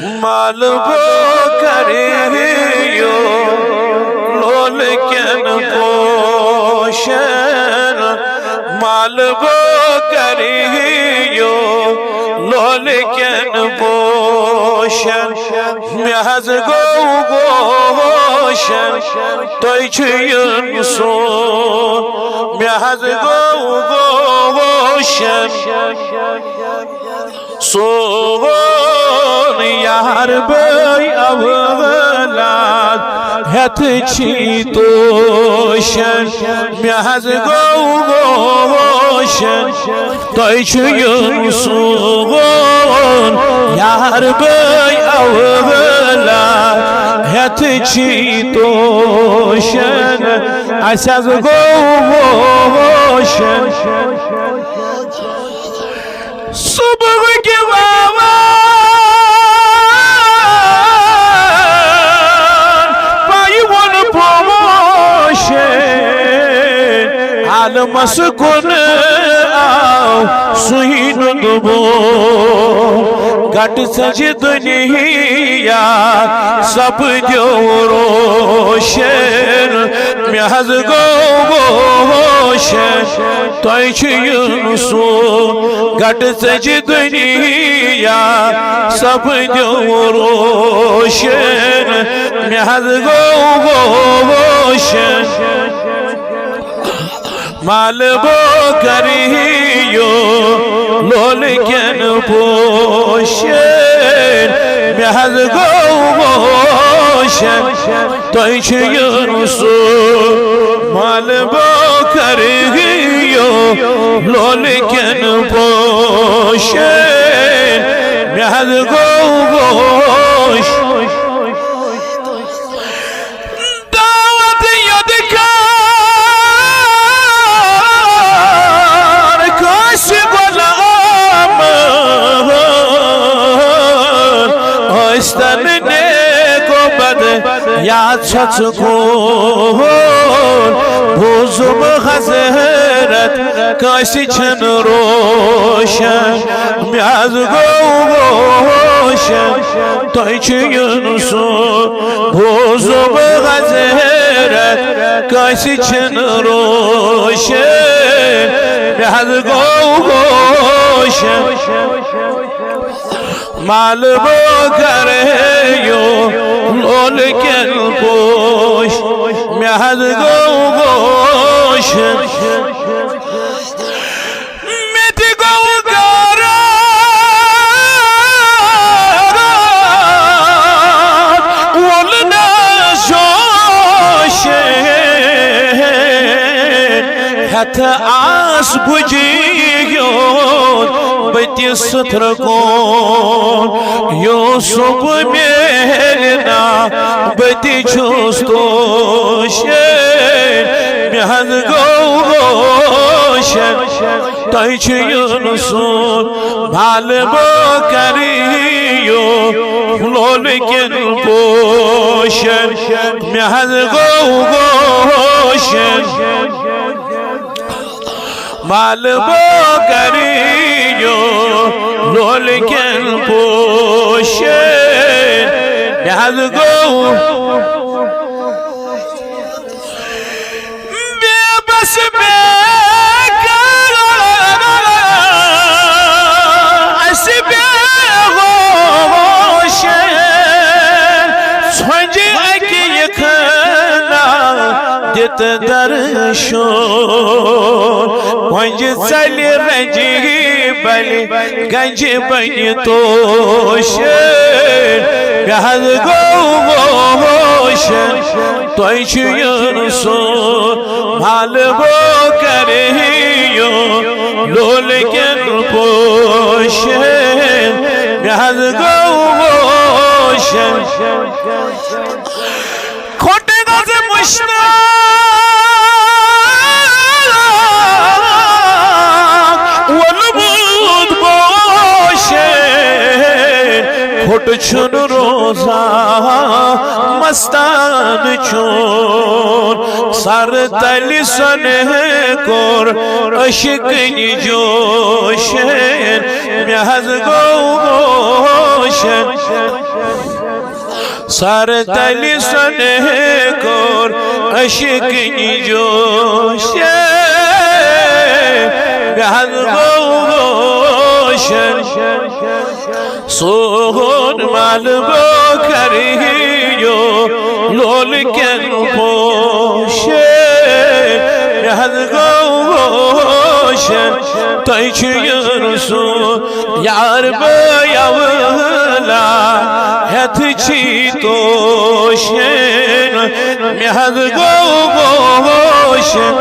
मालबो करियो लोल केन पोशन मालबो करियो लोल केन पोशन महज गो गोशन तोय छुयन सो महज गो गोशन सोन यार बय अवलाद हेत छी तोशन महज गो गोशन तोय छुयन सोन यार बय अवलाद हेत छी तोशन असज गो गोशन सुबह के बाबा पाई वन promotion almas kun आओ सुहीन दुबो गट सज दुनिया सब जो रोशन महज गो गोशन तोय छुयन सो गट सज दुनिया सब जो रोशन महज गो गोशन मालबो करियो लोल केन पोशन महज गो गोशन तोय छुयन सो मालबो करियो लोल केन पोशन महज गो गोशन याद छच को भूजुम हजरत कैसी छन रोशन महज गो गोशन तोय छुयन सो भूजुम हजरत कैसी छन रोशन महज गो गोशन मालबो करियो लोल केन पोश महज गो गोशन मिट गो गारा वोल न जोशन हथ आस बुझियो बतिस थ्रकोन यूसुफ मेलना बति छुस तोशन महज गो गोशन तोय छुयन सो मालबो करियो लोल केन पोशन महज गो गोशन मालबो करियो लोल केन पोशन महज गो बेबस अस बेहोशन छुंज अकि यखना दित दर्शन वंज चल रंजी बलि गंज बन तोशन महज गो गोशन तोय छुयन सो मालबो करियो लोल केन पोशन महज गो गोशन खोटे गज मुश्ना खोट छुन रोजा मस्तान चोन सर तल सने कोर अशिकन जोशन महज गो गोशन سر تلی سنه کر عشقی جوش گهد گوشن سون مال بکریو لولکن پوشه گهد گوشن تایچی رسول یار بیاولا هت چی توشن گهد گوشن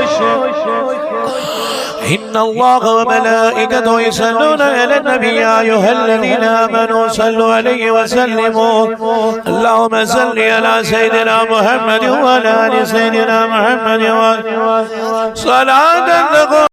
إن الله وملائكته يصلون على النبي يا أيها الذين آمنوا صلوا عليه وسلموا اللهم صل على سيدنا محمد وعلى آل سيدنا محمد صلاة